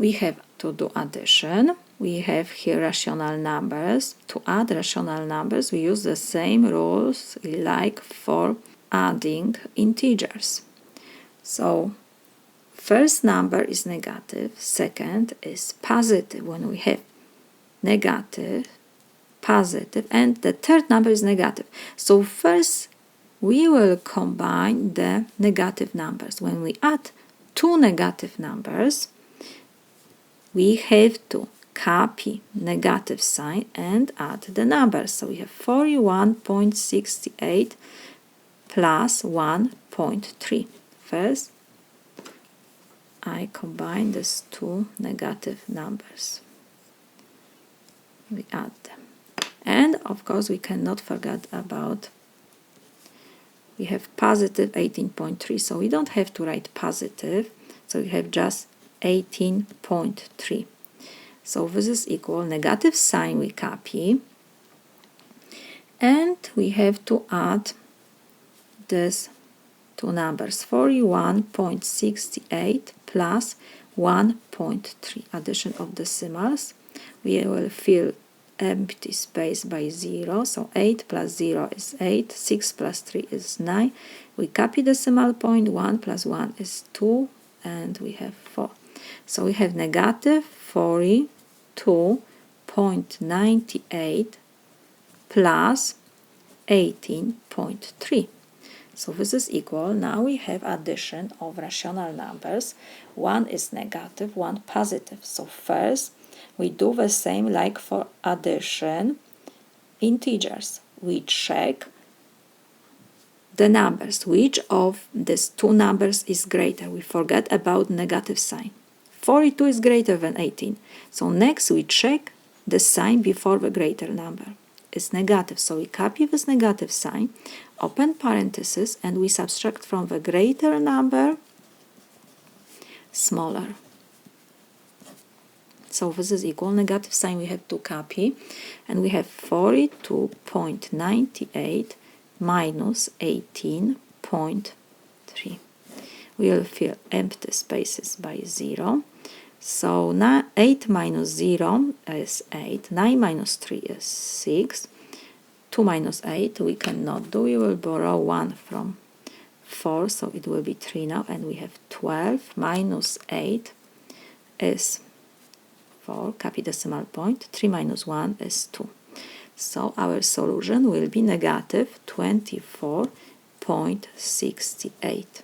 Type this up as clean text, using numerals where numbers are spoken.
we have to do addition. We have here rational numbers. To add rational numbers, we use the same rules like for adding integers. So first number is negative, second is positive when we have negative, positive, and the third number is negative. So first we will combine the negative numbers. When we add two negative numbers, we have to copy negative sign and add the numbers. So we have 41.68 plus 1.3. First, I combine these two negative numbers. We add them. And of course we cannot forget about, we have positive 18.3, so we don't have to write positive, so we have just 18.3. So this is equal, negative sign we copy, and we have to add these two numbers, 41.68 plus 1.3, addition of decimals. We will fill empty space by 0, so 8 plus 0 is 8, 6 plus 3 is 9. We copy decimal point, 1 plus 1 is 2, and we have 4. So we have negative 42.98 plus 18.3. So this is equal. Now we have addition of rational numbers. One is negative, one positive. So first we do the same like for addition integers. We check the numbers. Which of these two numbers is greater? We forget about negative sign. 42 is greater than 18. So next we check the sign before the greater number. It's negative, so we copy this negative sign, open parentheses, and we subtract from the greater number smaller. So this is equal, negative sign we have to copy, and we have 42.98 minus 18.3. We will fill empty spaces by 0. So now 8 minus 0 is 8, 9 minus 3 is 6, 2 minus 8 we cannot do, we will borrow 1 from 4, so it will be 3 now, and we have 12 minus 8 is 4, copy decimal point, 3 minus 1 is 2. So our solution will be negative 24.68.